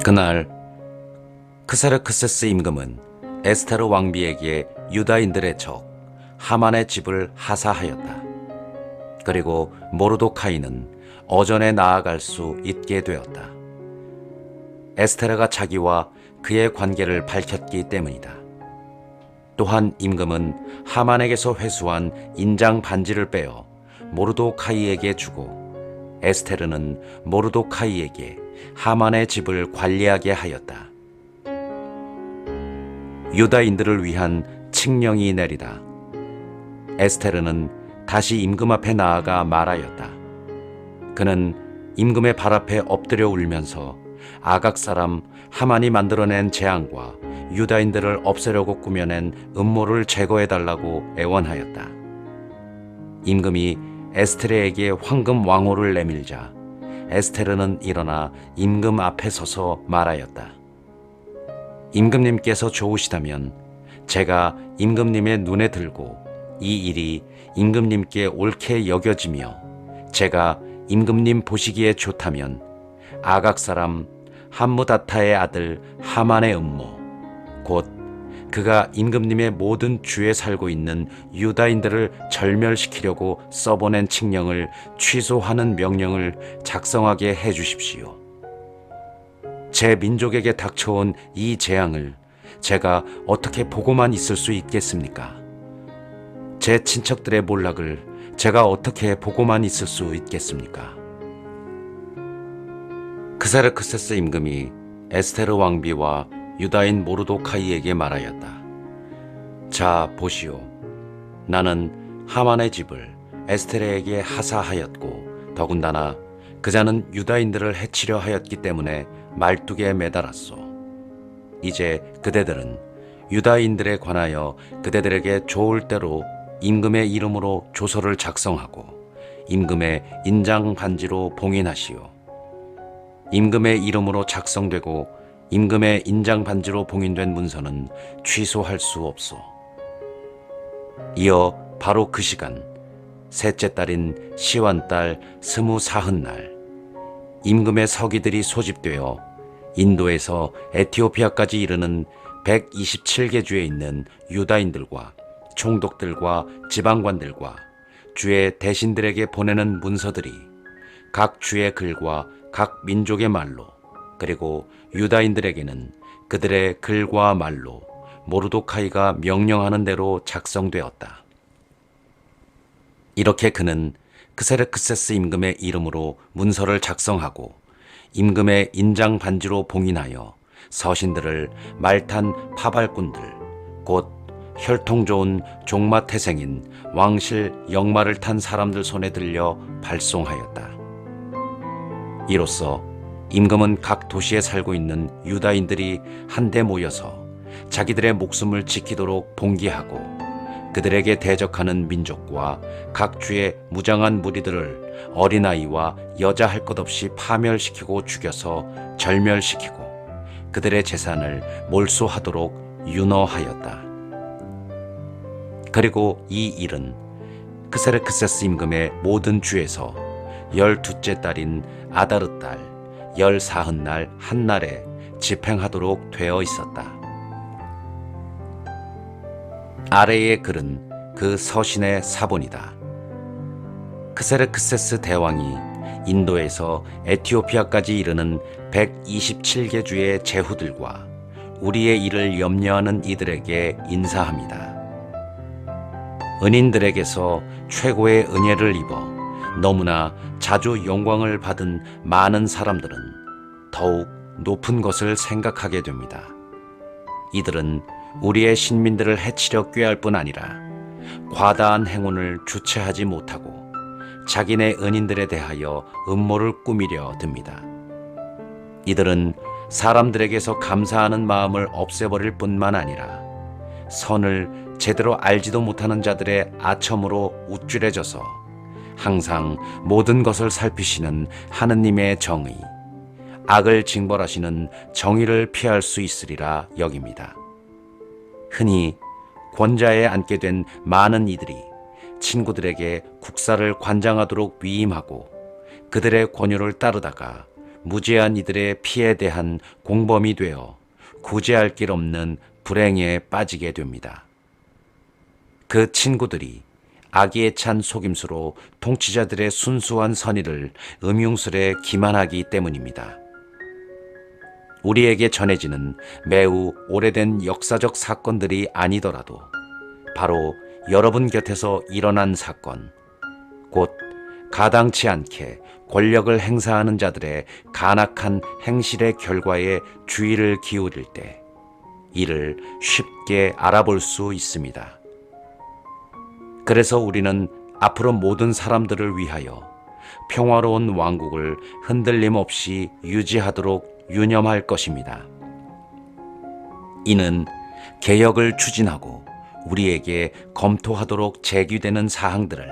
그날 크세르크세스 임금은 에스테르 왕비에게 유다인들의 적 하만의 집을 하사하였다. 그리고 모르도카이는 어전에 나아갈 수 있게 되었다. 에스테르가 자기와 그의 관계를 밝혔기 때문이다. 또한 임금은 하만에게서 회수한 인장 반지를 빼어 모르도카이에게 주고 에스테르는 모르도카이에게 하만의 집을 관리하게 하였다. 유다인들을 위한 칙령이 내리다. 에스테르는 다시 임금 앞에 나아가 말하였다. 그는 임금의 발 앞에 엎드려 울면서 아각 사람 하만이 만들어낸 재앙과 유다인들을 없애려고 꾸며낸 음모를 제거해달라고 애원하였다. 임금이 에스테르에게 황금 왕호를 내밀자 에스테르는 일어나 임금 앞에 서서 말하였다. 임금님께서 좋으시다면 제가 임금님의 눈에 들고 이 일이 임금님께 옳게 여겨지며 제가 임금님 보시기에 좋다면 아각 사람 함무다타의 아들 하만의 음모, 곧 그가 임금님의 모든 주에 살고 있는 유다인들을 절멸시키려고 써보낸 칙령을 취소하는 명령을 작성하게 해주십시오. 제 민족에게 닥쳐온 이 재앙을 제가 어떻게 보고만 있을 수 있겠습니까? 제 친척들의 몰락을 제가 어떻게 보고만 있을 수 있겠습니까? 크세르크세스 임금이 에스테르 왕비와 유다인 모르도카이에게 말하였다. 자, 보시오. 나는 하만의 집을 에스테르에게 하사하였고 더군다나 그자는 유다인들을 해치려 하였기 때문에 말뚝에 매달았소. 이제 그대들은 유다인들에 관하여 그대들에게 좋을 대로 임금의 이름으로 조서를 작성하고 임금의 인장 반지로 봉인하시오. 임금의 이름으로 작성되고 임금의 인장 반지로 봉인된 문서는 취소할 수 없소. 이어 바로 그 시간 셋째 달인 시완달 24흔날 임금의 서기들이 소집되어 인도에서 에티오피아까지 이르는 127개 주에 있는 유다인들과 총독들과 지방관들과 주의 대신들에게 보내는 문서들이 각 주의 글과 각 민족의 말로 그리고 유다인들에게는 그들의 글과 말로 모르도카이가 명령하는 대로 작성되었다. 이렇게 그는 크세르크세스 임금의 이름으로 문서를 작성하고 임금의 인장 반지로 봉인하여 서신들을 말탄 파발꾼들 곧 혈통 좋은 종마태생인 왕실 역마를 탄 사람들 손에 들려 발송하였다. 이로써 임금은 각 도시에 살고 있는 유다인들이 한데 모여서 자기들의 목숨을 지키도록 봉기하고 그들에게 대적하는 민족과 각 주의 무장한 무리들을 어린아이와 여자 할 것 없이 파멸시키고 죽여서 절멸시키고 그들의 재산을 몰수하도록 윤허하였다. 그리고 이 일은 크세르크세스 임금의 모든 주에서 12째 달인 아다르 달 14흔날 한날에 집행하도록 되어 있었다. 아래의 글은 그 서신의 사본이다. 크세르크세스 대왕이 인도에서 에티오피아까지 이르는 127개 주의 제후들과 우리의 일을 염려하는 이들에게 인사합니다. 은인들에게서 최고의 은혜를 입어 너무나 자주 영광을 받은 많은 사람들은 더욱 높은 것을 생각하게 됩니다. 이들은 우리의 신민들을 해치려 꾀할 뿐 아니라 과다한 행운을 주체하지 못하고 자기네 은인들에 대하여 음모를 꾸미려 듭니다. 이들은 사람들에게서 감사하는 마음을 없애버릴 뿐만 아니라 선을 제대로 알지도 못하는 자들의 아첨으로 우쭐해져서 항상 모든 것을 살피시는 하느님의 정의, 악을 징벌하시는 정의를 피할 수 있으리라 여깁니다. 흔히 권좌에 앉게 된 많은 이들이 친구들에게 국사를 관장하도록 위임하고 그들의 권유를 따르다가 무지한 이들의 피에 대한 공범이 되어 구제할 길 없는 불행에 빠지게 됩니다. 그 친구들이 악의에 찬 속임수로 통치자들의 순수한 선의를 음흉스레 기만하기 때문입니다. 우리에게 전해지는 매우 오래된 역사적 사건들이 아니더라도 바로 여러분 곁에서 일어난 사건, 곧 가당치 않게 권력을 행사하는 자들의 간악한 행실의 결과에 주의를 기울일 때 이를 쉽게 알아볼 수 있습니다. 그래서 우리는 앞으로 모든 사람들을 위하여 평화로운 왕국을 흔들림 없이 유지하도록 유념할 것입니다. 이는 개혁을 추진하고 우리에게 검토하도록 제기되는 사항들을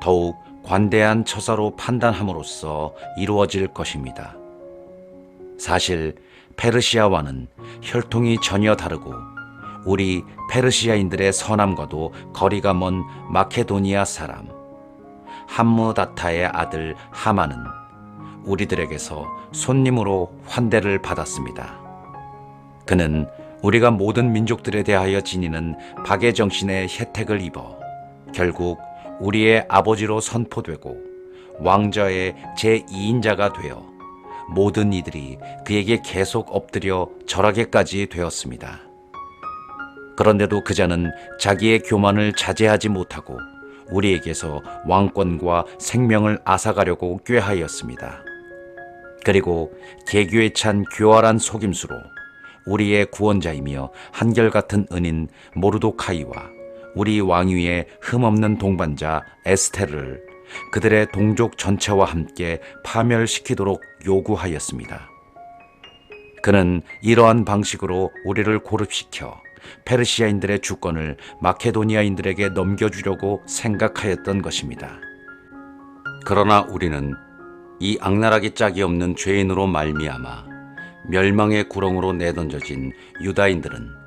더욱 관대한 처사로 판단함으로써 이루어질 것입니다. 사실 페르시아와는 혈통이 전혀 다르고 우리 페르시아인들의 선함과도 거리가 먼 마케도니아 사람 함무다타의 아들 하만은 우리들에게서 손님으로 환대를 받았습니다. 그는 우리가 모든 민족들에 대하여 지니는 박의 정신의 혜택을 입어 결국 우리의 아버지로 선포되고 왕좌의 제2인자가 되어 모든 이들이 그에게 계속 엎드려 절하게까지 되었습니다. 그런데도 그자는 자기의 교만을 자제하지 못하고 우리에게서 왕권과 생명을 앗아가려고 꾀하였습니다. 그리고 계교에 찬 교활한 속임수로 우리의 구원자이며 한결같은 은인 모르도카이와 우리 왕위의 흠없는 동반자 에스테르를 그들의 동족 전체와 함께 파멸시키도록 요구하였습니다. 그는 이러한 방식으로 우리를 고립시켜 페르시아인들의 주권을 마케도니아인들에게 넘겨주려고 생각하였던 것입니다. 그러나 우리는 이 악랄하기 짝이 없는 죄인으로 말미암아 멸망의 구렁으로 내던져진 유다인들은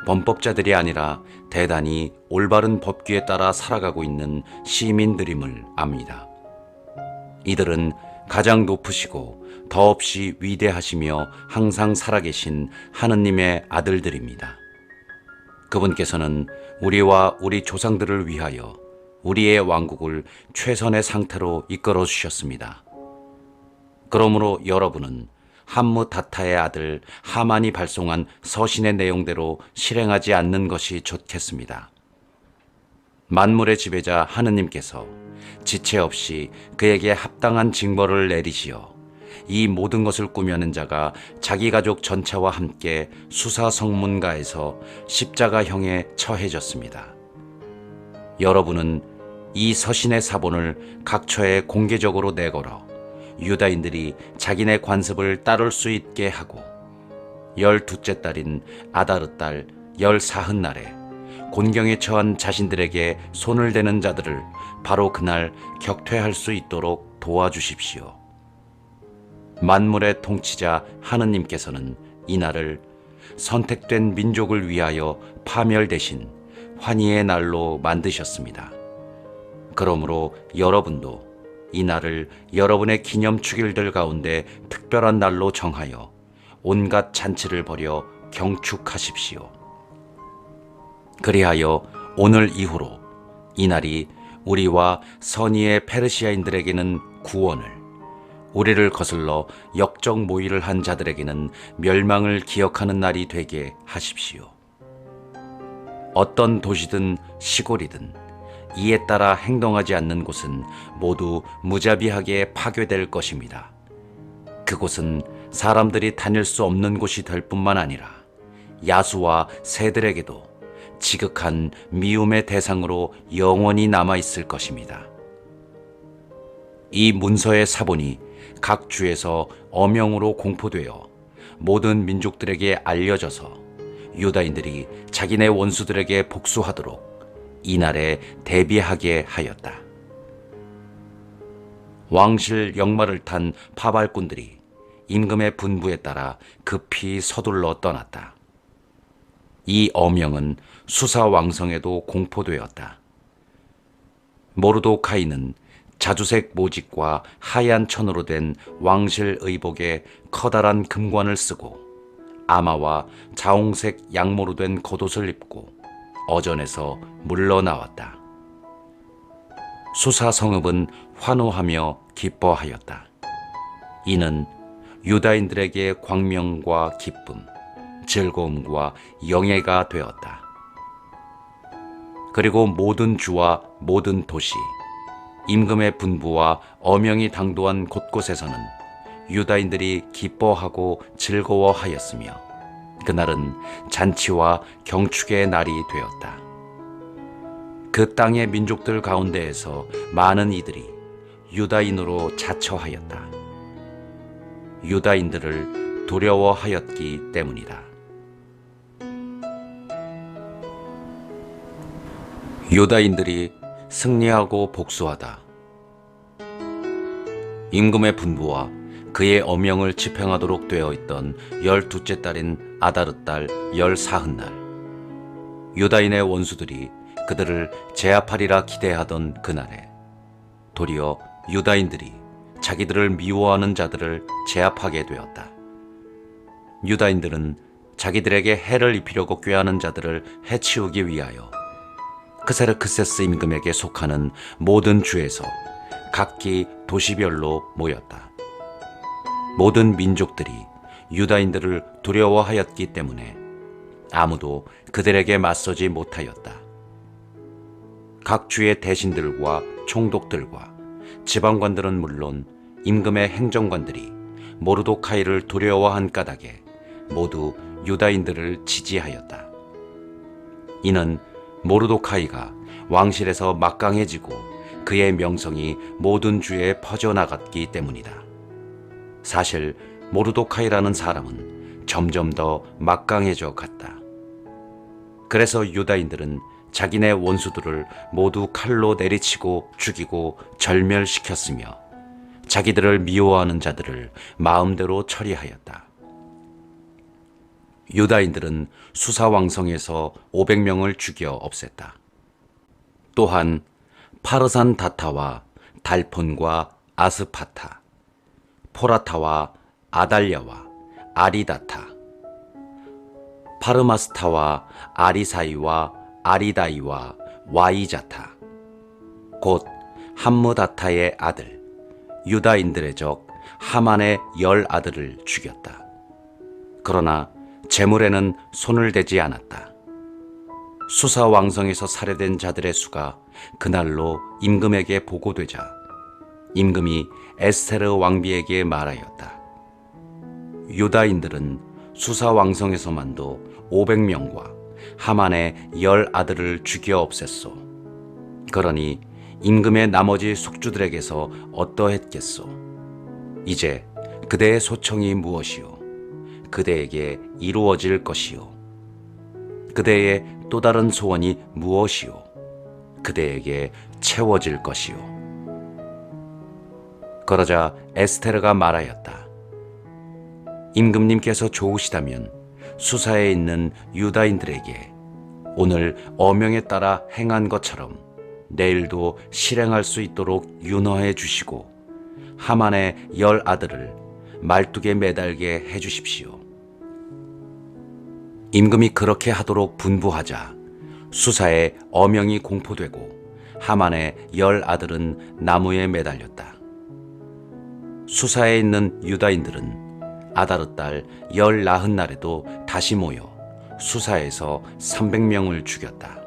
범법자들이 아니라 대단히 올바른 법규에 따라 살아가고 있는 시민들임을 압니다. 이들은 가장 높으시고 더없이 위대하시며 항상 살아계신 하느님의 아들들입니다. 그분께서는 우리와 우리 조상들을 위하여 우리의 왕국을 최선의 상태로 이끌어 주셨습니다. 그러므로 여러분은 함무다타의 아들 하만이 발송한 서신의 내용대로 실행하지 않는 것이 좋겠습니다. 만물의 지배자 하느님께서 지체 없이 그에게 합당한 징벌을 내리시어 이 모든 것을 꾸며낸 자가 자기 가족 전체와 함께 수사성문가에서 십자가형에 처해졌습니다. 여러분은 이 서신의 사본을 각처에 공개적으로 내걸어 유다인들이 자기네 관습을 따를 수 있게 하고 12째 달인 아다르 달 14흔날에 곤경에 처한 자신들에게 손을 대는 자들을 바로 그날 격퇴할 수 있도록 도와주십시오. 만물의 통치자 하느님께서는 이날을 선택된 민족을 위하여 파멸되신 환희의 날로 만드셨습니다. 그러므로 여러분도 이날을 여러분의 기념축일들 가운데 특별한 날로 정하여 온갖 잔치를 벌여 경축하십시오. 그리하여 오늘 이후로 이날이 우리와 선의의 페르시아인들에게는 구원을, 우리를 거슬러 역적 모의를 한 자들에게는 멸망을 기억하는 날이 되게 하십시오. 어떤 도시든 시골이든 이에 따라 행동하지 않는 곳은 모두 무자비하게 파괴될 것입니다. 그곳은 사람들이 다닐 수 없는 곳이 될 뿐만 아니라 야수와 새들에게도 지극한 미움의 대상으로 영원히 남아있을 것입니다. 이 문서의 사본이 각 주에서 어명으로 공포되어 모든 민족들에게 알려져서 유다인들이 자기네 원수들에게 복수하도록 이날에 대비하게 하였다. 왕실 역마를 탄 파발꾼들이 임금의 분부에 따라 급히 서둘러 떠났다. 이 어명은 수사왕성에도 공포되었다. 모르도카이는 자주색 모직과 하얀 천으로 된 왕실 의복에 커다란 금관을 쓰고 아마와 자홍색 양모로 된 겉옷을 입고 어전에서 물러나왔다. 수사 성읍은 환호하며 기뻐하였다. 이는 유다인들에게 광명과 기쁨, 즐거움과 영예가 되었다. 그리고 모든 주와 모든 도시, 임금의 분부와 어명이 당도한 곳곳에서는 유다인들이 기뻐하고 즐거워하였으며 그날은 잔치와 경축의 날이 되었다. 그 땅의 민족들 가운데에서 많은 이들이 유다인으로 자처하였다. 유다인들을 두려워하였기 때문이다. 유다인들이 승리하고 복수하다. 임금의 분부와 그의 어명을 집행하도록 되어 있던 12째 달인 아다르 달 14흔날, 유다인의 원수들이 그들을 제압하리라 기대하던 그날에 도리어 유다인들이 자기들을 미워하는 자들을 제압하게 되었다. 유다인들은 자기들에게 해를 입히려고 꾀하는 자들을 해치우기 위하여 크세르크세스 임금에게 속하는 모든 주에서 각기 도시별로 모였다. 모든 민족들이 유다인들을 두려워하였기 때문에 아무도 그들에게 맞서지 못하였다. 각 주의 대신들과 총독들과 지방관들은 물론 임금의 행정관들이 모르도카이를 두려워한 까닭에 모두 유다인들을 지지하였다. 이는 모르도카이가 왕실에서 막강해지고 그의 명성이 모든 주에 퍼져나갔기 때문이다. 사실 모르도카이라는 사람은 점점 더 막강해져 갔다. 그래서 유다인들은 자기네 원수들을 모두 칼로 내리치고 죽이고 절멸시켰으며 자기들을 미워하는 자들을 마음대로 처리하였다. 유다인들은 수사왕성에서 500명을 죽여 없앴다. 또한 파르산 다타와 달폰과 아스파타, 포라타와 아달랴와 아리다타, 파르마스타와 아리사이와 아리다이와 와이자타, 곧 함무다타의 아들 유다인들의 적 하만의 10아들을 죽였다. 그러나 재물에는 손을 대지 않았다. 수사왕성에서 살해된 자들의 수가 그날로 임금에게 보고되자 임금이 에스테르 왕비에게 말하였다. 유다인들은 수사왕성에서만도 500명과 하만의 10아들을 죽여 없앴소. 그러니 임금의 나머지 숙주들에게서 어떠했겠소? 이제 그대의 소청이 무엇이오? 그대에게 이루어질 것이요. 그대의 또 다른 소원이 무엇이요? 그대에게 채워질 것이요. 그러자 에스테르가 말하였다. 임금님께서 좋으시다면 수사에 있는 유다인들에게 오늘 어명에 따라 행한 것처럼 내일도 실행할 수 있도록 윤허해 주시고 하만의 10아들을 말뚝에 매달게 해주십시오. 임금이 그렇게 하도록 분부하자 수사에 어명이 공포되고 하만의 10아들은 나무에 매달렸다. 수사에 있는 유다인들은 아다르 달 14흔날에도 다시 모여 수사에서 300명을 죽였다.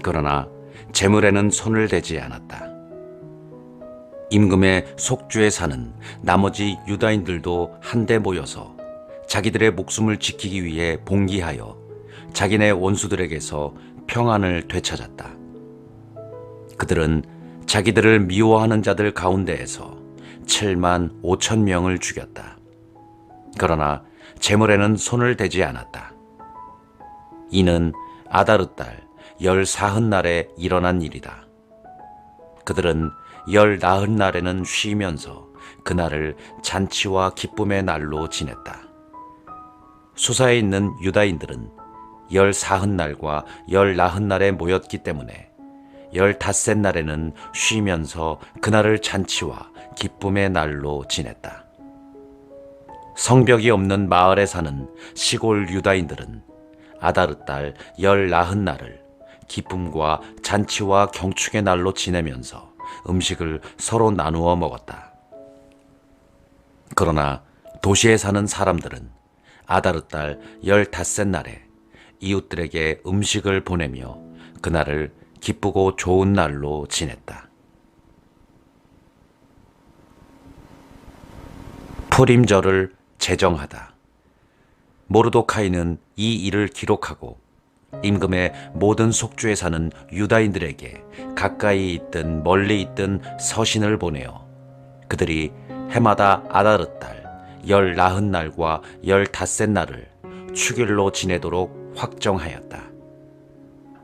그러나 재물에는 손을 대지 않았다. 임금의 속주에 사는 나머지 유다인들도 한데 모여서 자기들의 목숨을 지키기 위해 봉기하여 자기네 원수들에게서 평안을 되찾았다. 그들은 자기들을 미워하는 자들 가운데에서 7만 5천 명을 죽였다. 그러나 재물에는 손을 대지 않았다. 이는 아다르 달 14흔날에 일어난 일이다. 그들은 10나흔날에는 쉬면서 그날을 잔치와 기쁨의 날로 지냈다. 수사에 있는 유다인들은 14흔날과 10나흔날에 모였기 때문에 15셋 날에는 쉬면서 그날을 잔치와 기쁨의 날로 지냈다. 성벽이 없는 마을에 사는 시골 유다인들은 아다르 달 14날을 기쁨과 잔치와 경축의 날로 지내면서 음식을 서로 나누어 먹었다. 그러나 도시에 사는 사람들은 아다르 달 15셋 날에 이웃들에게 음식을 보내며 그날을 기쁘고 좋은 날로 지냈다. 푸림절을 제정하다. 모르도카이는 이 일을 기록하고 임금의 모든 속주에 사는 유다인들에게 가까이 있든 멀리 있든 서신을 보내어 그들이 해마다 아다르 달 14날과 15셋 날을 축일로 지내도록 확정하였다.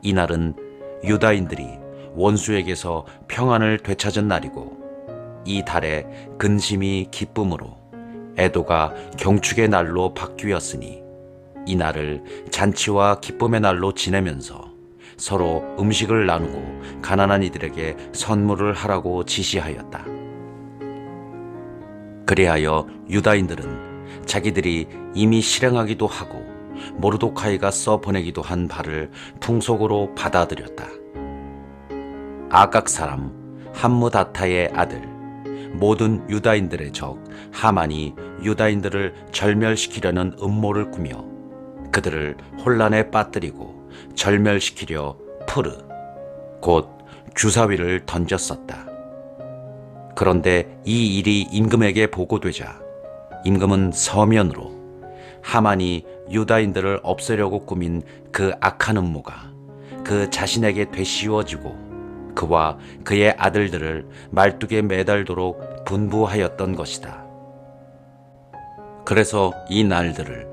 이날은 유다인들이 원수에게서 평안을 되찾은 날이고 이 달에 근심이 기쁨으로 애도가 경축의 날로 바뀌었으니 이 날을 잔치와 기쁨의 날로 지내면서 서로 음식을 나누고 가난한 이들에게 선물을 하라고 지시하였다. 그리하여 유다인들은 자기들이 이미 실행하기도 하고 모르도카이가 써보내기도 한 바를 풍속으로 받아들였다. 아각 사람 함무다타의 아들 모든 유다인들의 적 하만이 유다인들을 절멸시키려는 음모를 꾸며 그들을 혼란에 빠뜨리고 절멸시키려 푸르 곧 주사위를 던졌었다. 그런데 이 일이 임금에게 보고되자 임금은 서면으로 하만이 유다인들을 없애려고 꾸민 그 악한 음모가 그 자신에게 되씌워지고 그와 그의 아들들을 말뚝에 매달도록 분부하였던 것이다. 그래서 이 날들을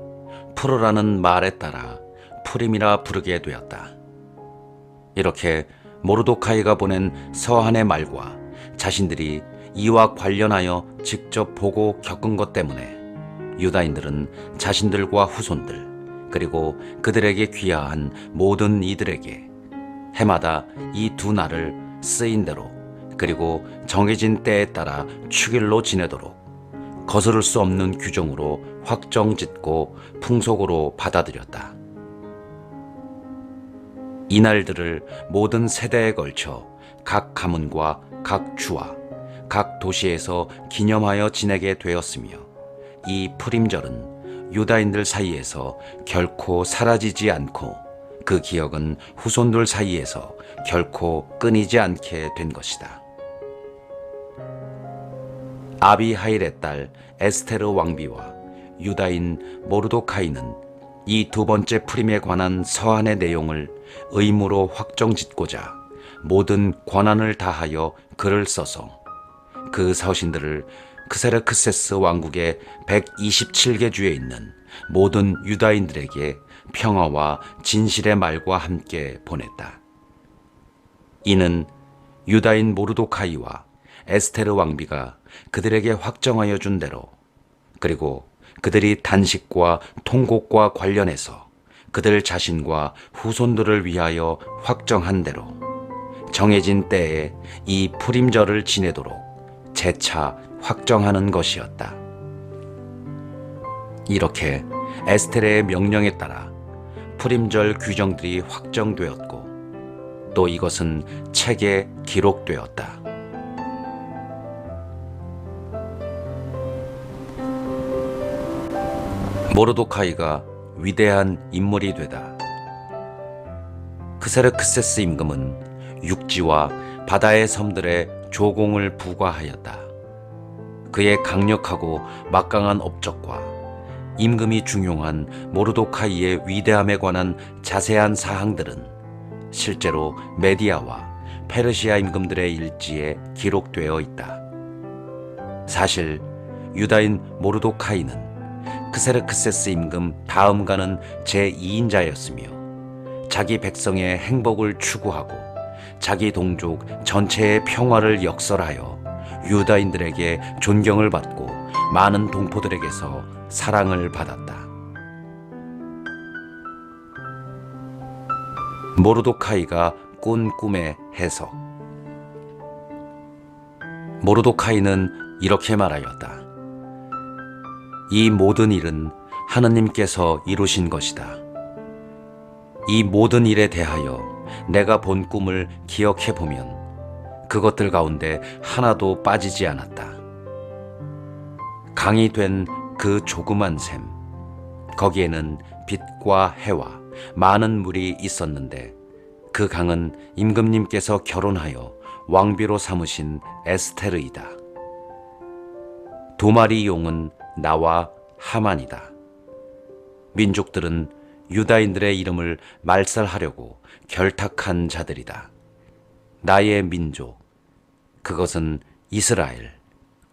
푸르라는 말에 따라 푸림이라 부르게 되었다. 이렇게 모르도카이가 보낸 서한의 말과 자신들이 이와 관련하여 직접 보고 겪은 것 때문에 유다인들은 자신들과 후손들 그리고 그들에게 귀하한 모든 이들에게 해마다 이 두 날을 쓰인 대로 그리고 정해진 때에 따라 축일로 지내도록 거스를 수 없는 규정으로 확정짓고 풍속으로 받아들였다. 이 날들을 모든 세대에 걸쳐 각 가문과 각 주와 각 도시에서 기념하여 지내게 되었으며 이 푸림절은 유다인들 사이에서 결코 사라지지 않고 그 기억은 후손들 사이에서 결코 끊이지 않게 된 것이다. 아비하일의 딸 에스테르 왕비와 유다인 모르도카이는 이 두 번째 푸림에 관한 서한의 내용을 의무로 확정짓고자 모든 권한을 다하여 글을 써서 그 서신들을 크세르크세스 왕국의 127개 주에 있는 모든 유다인들에게 평화와 진실의 말과 함께 보냈다. 이는 유다인 모르도카이와 에스테르 왕비가 그들에게 확정하여 준 대로 그리고 그들이 단식과 통곡과 관련해서 그들 자신과 후손들을 위하여 확정한 대로 정해진 때에 이 푸림절을 지내도록 재차 확정하는 것이었다. 이렇게 에스테르의 명령에 따라 푸림절 규정들이 확정되었고 또 이것은 책에 기록되었다. 모르도카이가 위대한 인물이 되다. 크세르크세스 임금은 육지와 바다의 섬들에 조공을 부과하였다. 그의 강력하고 막강한 업적과 임금이 중용한 모르도카이의 위대함에 관한 자세한 사항들은 실제로 메디아와 페르시아 임금들의 일지에 기록되어 있다. 사실 유다인 모르도카이는 크세르크세스 임금 다음가는 제2인자였으며 자기 백성의 행복을 추구하고 자기 동족 전체의 평화를 역설하여 유다인들에게 존경을 받고 많은 동포들에게서 사랑을 받았다. 모르도카이가 꾼 꿈의 해석. 모르도카이는 이렇게 말하였다. 이 모든 일은 하느님께서 이루신 것이다. 이 모든 일에 대하여 내가 본 꿈을 기억해 보면 그것들 가운데 하나도 빠지지 않았다. 강이 된 그 조그만 샘, 거기에는 빛과 해와 많은 물이 있었는데 그 강은 임금님께서 결혼하여 왕비로 삼으신 에스테르이다. 두 마리 용은 나와 하만이다. 민족들은 유다인들의 이름을 말살하려고 결탁한 자들이다. 나의 민족, 그것은 이스라엘,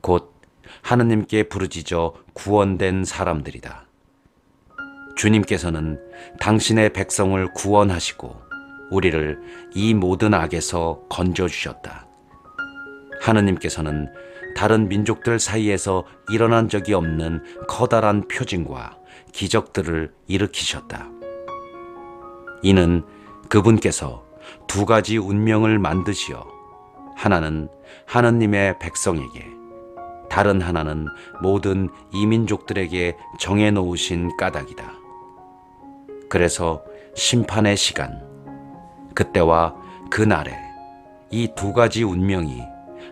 곧 하느님께 부르짖어 구원된 사람들이다. 주님께서는 당신의 백성을 구원하시고 우리를 이 모든 악에서 건져주셨다. 하느님께서는 다른 민족들 사이에서 일어난 적이 없는 커다란 표징과 기적들을 일으키셨다. 이는 그분께서 두 가지 운명을 만드시어 하나는 하느님의 백성에게, 다른 하나는 모든 이민족들에게 정해놓으신 까닭이다. 그래서 심판의 시간, 그때와 그날에 이 두 가지 운명이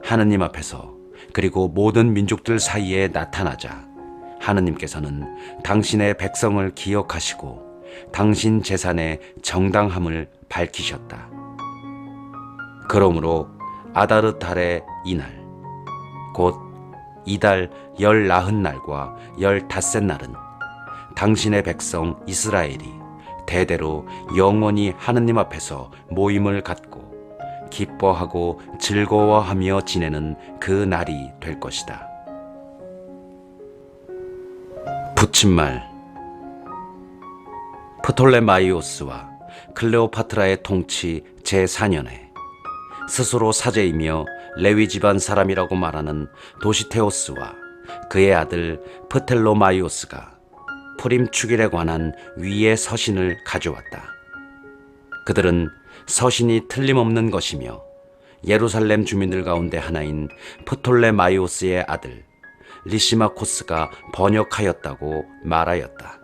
하느님 앞에서 그리고 모든 민족들 사이에 나타나자 하느님께서는 당신의 백성을 기억하시고 당신 재산의 정당함을 밝히셨다. 그러므로 아다르 달의 이날, 곧 이달 14날과 15날은 당신의 백성 이스라엘이 대대로 영원히 하느님 앞에서 모임을 갖고 기뻐하고 즐거워하며 지내는 그 날이 될 것이다. 붙임말. 프톨레마이오스와 클레오파트라의 통치 제4년에 스스로 사제이며 레위 집안 사람이라고 말하는 도시테오스와 그의 아들 프텔로마이오스가 푸림 축일에 관한 위의 서신을 가져왔다. 그들은 서신이 틀림없는 것이며 예루살렘 주민들 가운데 하나인 프톨레마이오스의 아들 리시마코스가 번역하였다고 말하였다.